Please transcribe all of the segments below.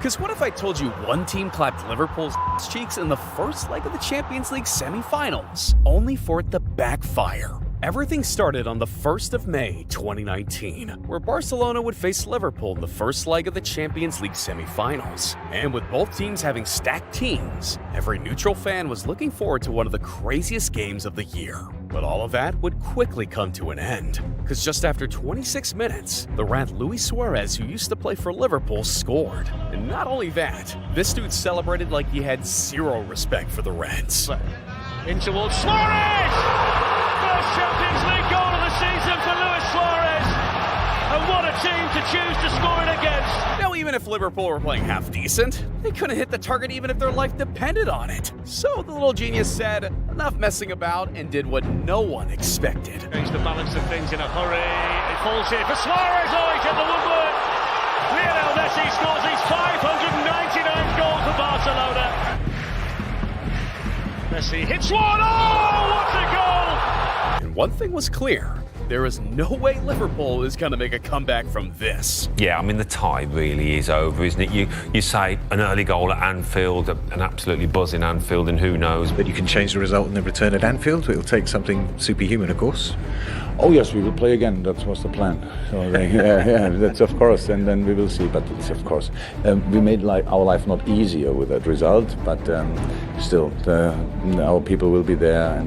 Because what if I told you one team clapped Liverpool's cheeks in the first leg of the Champions League semi-finals, only for it to backfire? Everything started on the 1st of May, 2019, where Barcelona would face Liverpool in the first leg of the Champions League semi-finals. And with both teams having stacked teams, every neutral fan was looking forward to one of the craziest games of the year. But all of that would quickly come to an end, because just after 26 minutes, the rat Luis Suarez, who used to play for Liverpool, scored. And not only that, this dude celebrated like he had zero respect for the Reds. In towards Suarez! First Champions League goal of the season for Luis Suarez. And what a team to choose to score it against. Now, even if Liverpool were playing half decent, they couldn't hit the target even if their life depended on it. So the little genius said, enough messing about, and did what no one expected. Change the balance of things in a hurry. It falls here for Suarez. Oh, he's hit the woodwork. Lionel Messi scores his 599th goal for Barcelona. Messi hits one. Oh, what a goal! And one thing was clear. There is no way Liverpool is going to make a comeback from this. Yeah, I mean, the tie really is over, isn't it? You say an early goal at Anfield, an absolutely buzzing Anfield, and who knows. But you can change the result in the return at Anfield. It'll take something superhuman, of course. Oh yes, we will play again. That was the plan. So yeah, that's of course, and then we will see. But it's of course, we made our life not easier with that result. But still, our people will be there,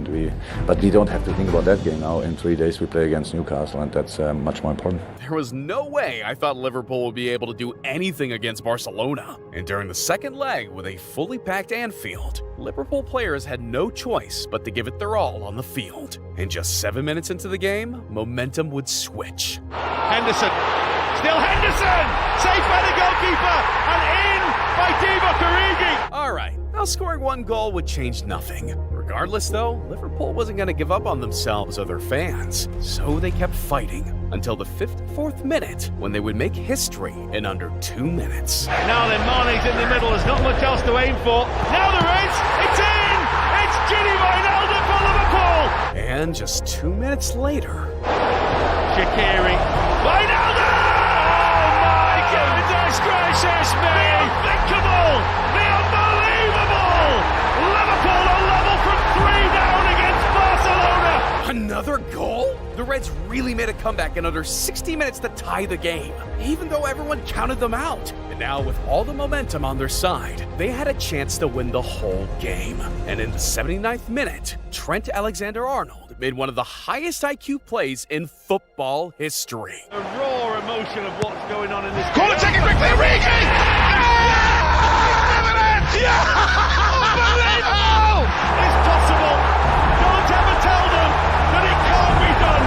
but we don't have to think about that game now. In 3 days, we play against Newcastle, and that's much more important. There was no way I thought Liverpool would be able to do anything against Barcelona. And during the second leg, with a fully packed Anfield, Liverpool players had no choice but to give it their all on the field. And just 7 minutes into the game, momentum would switch. Henderson, still Henderson! Saved by the goalkeeper, and in by Divock Origi! Alright, now scoring one goal would change nothing. Regardless though, Liverpool wasn't going to give up on themselves or their fans, so they kept fighting until the 54th minute, when they would make history in under 2 minutes. Now then, Mane's in the middle, there's not much else to aim for. Now the Reds, it's in! It's Gini Wijnaldum for Liverpool! And just 2 minutes later... Shaqiri, Wijnaldum! Oh my goodness gracious me! The unthinkable! The unbelievable! Liverpool are level from 3 down against Barcelona! Another goal? The Reds really made a comeback in under 60 minutes to tie the game, even though everyone counted them out. And now, with all the momentum on their side, they had a chance to win the whole game. And in the 79th minute, Trent Alexander-Arnold made one of the highest IQ plays in football history. The raw emotion of what's going on in this Corner taken quickly, Origi! Unbelievable! It's possible. Don't ever tell them that it can't be done.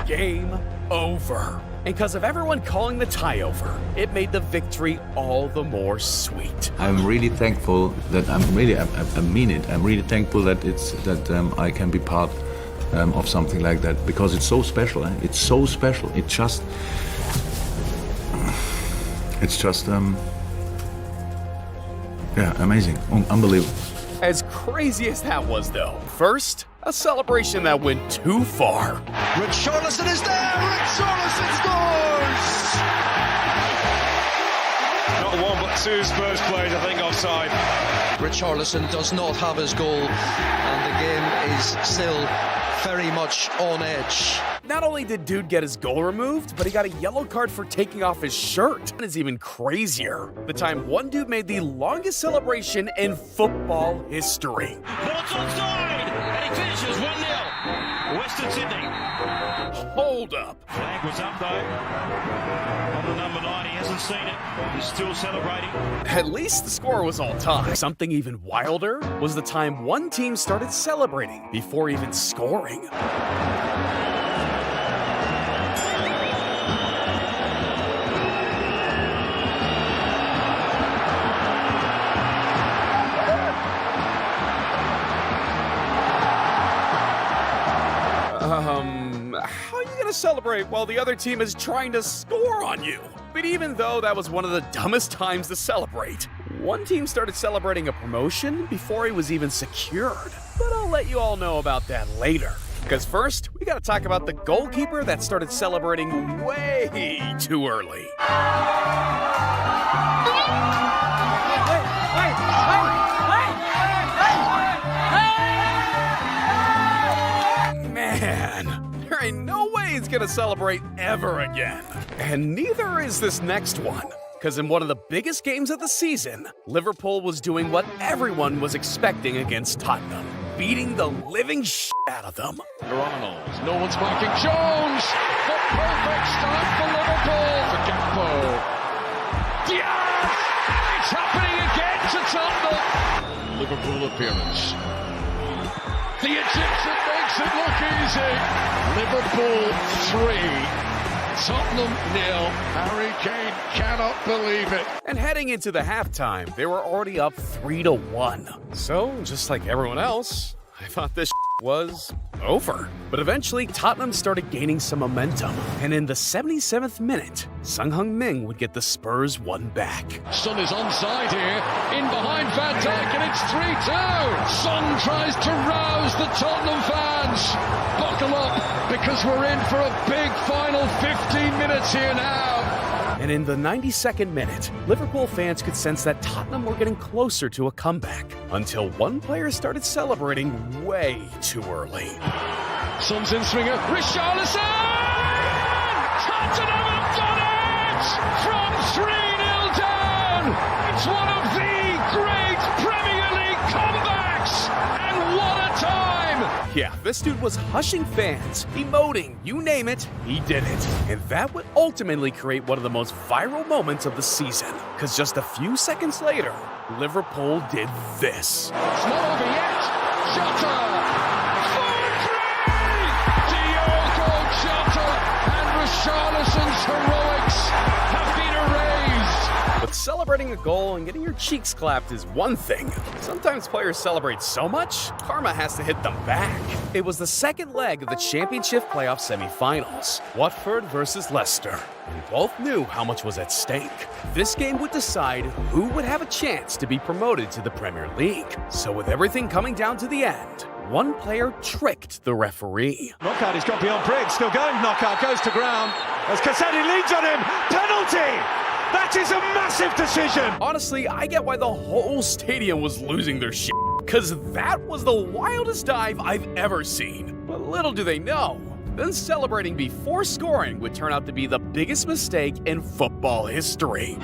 Game over. And because of everyone calling the tie over, it made the victory all the more sweet. I'm really thankful that I mean it. I'm really thankful that I can be part of something like that, because it's so special. It's so special. It's just amazing, unbelievable. As crazy as that was, though, first, a celebration that went too far. Richarlison is there! Richarlison scores! Not one but two Spurs players, I think, offside. Richarlison does not have his goal, and the game is still very much on edge. Not only did dude get his goal removed, but he got a yellow card for taking off his shirt. That is even crazier. The time one dude made the longest celebration in football history. What's onside? And it finishes 1-0. Western Sydney. Hold up. Flag was up, though. On the number 9, he hasn't seen it. He's still celebrating. At least the score was all time. Something even wilder was the time one team started celebrating before even scoring. How are you gonna celebrate while the other team is trying to score on you? But even though that was one of the dumbest times to celebrate, one team started celebrating a promotion before he was even secured. But I'll let you all know about that later. Because first, we gotta talk about the goalkeeper that started celebrating way too early. Man, there ain't no way he's gonna celebrate ever again. And neither is this next one. Because in one of the biggest games of the season, Liverpool was doing what everyone was expecting against Tottenham, beating the living shit out of them. Arnold, no one's marking Jones. The perfect start for Liverpool. For Gakpo. Diaz! It's happening again to Tottenham. Liverpool appearance. The Egyptian makes it look easy. Liverpool 3. Tottenham 0. Harry Kane cannot believe it. And heading into the halftime, they were already up 3-1. So, just like everyone else, I thought this was over. But eventually, Tottenham started gaining some momentum. And in the 77th minute, Son Heung-min would get the Spurs one back. Son is onside here, in behind Van Dijk, and it's 3-2. Son tries to rouse the Tottenham fans. Buckle up, because we're in for a big final 15 minutes here now. And in the 92nd minute, Liverpool fans could sense that Tottenham were getting closer to a comeback, until one player started celebrating way too early. Son's in swinger, Richarlison! Tottenham have done it! From 3-0 down! It's one of the great Premier League comebacks! And what a time! Yeah, this dude was hushing fans, emoting, you name it, he did it. And that would ultimately create one of the most viral moments of the season, because just a few seconds later, Liverpool did this. It's not over yet! Jota! 4-3! Diogo Jota and Richarlison's heroics have been erased! But celebrating a goal and getting your cheeks clapped is one thing. Sometimes players celebrate so much, karma has to hit them back. It was the second leg of the Championship playoff semi-finals, Watford versus Leicester, and both knew how much was at stake. This game would decide who would have a chance to be promoted to the Premier League. So with everything coming down to the end, one player tricked the referee. Knockout, he's got beyond Briggs, still going, Knockout goes to ground, as Cassetti leads on him, penalty! That is a massive decision! Honestly, I get why the whole stadium was losing their shit, because that was the wildest dive I've ever seen. But little do they know, then celebrating before scoring would turn out to be the biggest mistake in football history.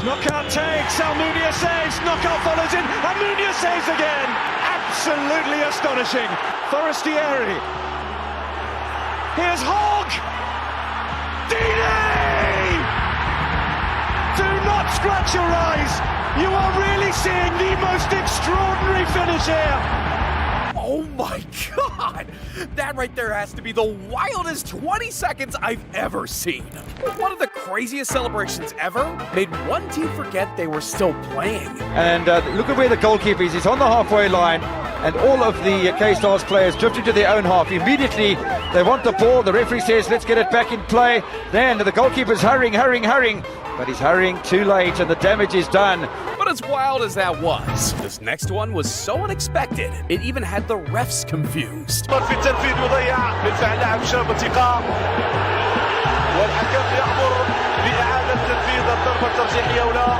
Knockout takes, Almunia saves, Knockout follows in, Almunia saves again! Absolutely astonishing. Forestieri. Here's Hogg! Deeney! Do not scratch your eyes! You are really seeing the most extraordinary finish here! Oh my god! That right there has to be the wildest 20 seconds I've ever seen. One of the craziest celebrations ever made one team forget they were still playing. And look at where the goalkeeper is. He's on the halfway line, and all of the K-Stars players drifted to their own half. Immediately, they want the ball. The referee says, let's get it back in play. Then the goalkeeper's hurrying. But he's hurrying too late, and the damage is done. But as wild as that was, this next one was so unexpected, it even had the refs confused. في التنفيذ يضيع بالفعل لاعب شاب ثقة والحكم يأمر بإعادة تنفيذ الضربة الترجيحية ولا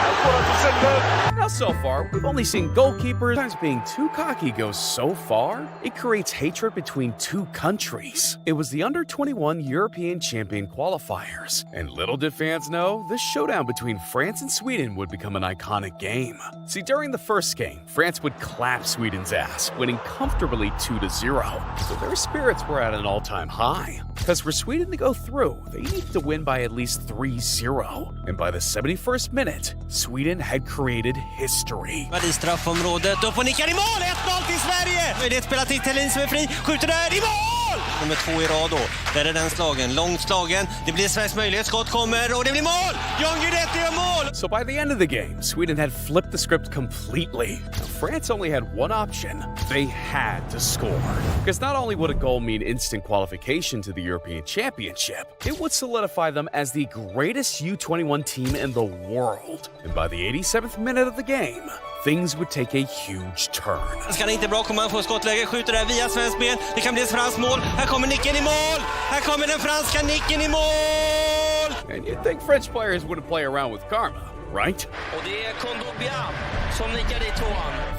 الكرة تسلم. Now so far, we've only seen goalkeepers sometimes being too cocky go so far, it creates hatred between two countries. It was the under-21 European Champion qualifiers, and little did fans know, this showdown between France and Sweden would become an iconic game. See, during the first game, France would clap Sweden's ass, winning comfortably 2-0. So their spirits were at an all-time high. Because for Sweden to go through, they needed to win by at least 3-0. And by the 71st minute, Sweden had created history. I straffområdet, upp och nickar i mål! 1-0 till Sverige! Möjlighet spela till Thelin som är fri, skjuter där i mål! Nummer 2 i rad då, där är den slagen, långt slagen, det blir Sveriges möjlighet, skott kommer och det blir mål! John Guidetti gör mål! So by the end of the game, Sweden had flipped the script completely. Now, France only had one option. They had to score. Because not only would a goal mean instant qualification to the European Championship, it would solidify them as the greatest U21 team in the world. And by the 87th minute of the game, things would take a huge turn. Ska inte bra komma på skottläge, skjuter där via svensk ben. Det kan bli ett franskt mål. Här kommer nicken i mål. Här kommer den franska nicken i mål. And you'd think French players wouldn't play around with karma, right?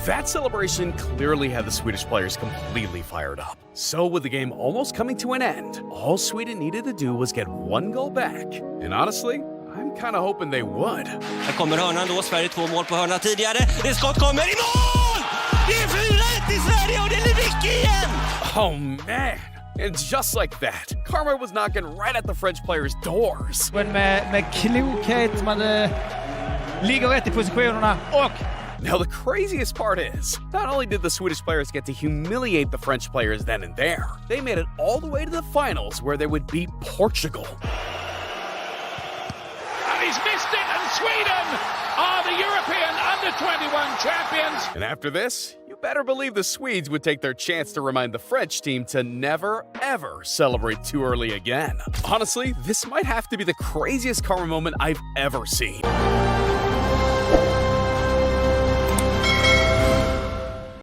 That celebration clearly had the Swedish players completely fired up. So with the game almost coming to an end, all Sweden needed to do was get one goal back. And honestly, I'm kind of hoping they would. Här kommer hörnan då, Sverige 2 mål på hörna tidigare. Det skott kommer i mål! Det är 4-1 i Sverige och det är Lewicki igen! Oh man! And just like that, karma was knocking right at the French players' doors. Men med klokhet, man ligger rätt i positionerna och... Now the craziest part is, not only did the Swedish players get to humiliate the French players then and there, they made it all the way to the finals where they would beat Portugal. And he's missed it, and Sweden are the European under-21 champions. And after this, you better believe the Swedes would take their chance to remind the French team to never, ever celebrate too early again. Honestly, this might have to be the craziest karma moment I've ever seen.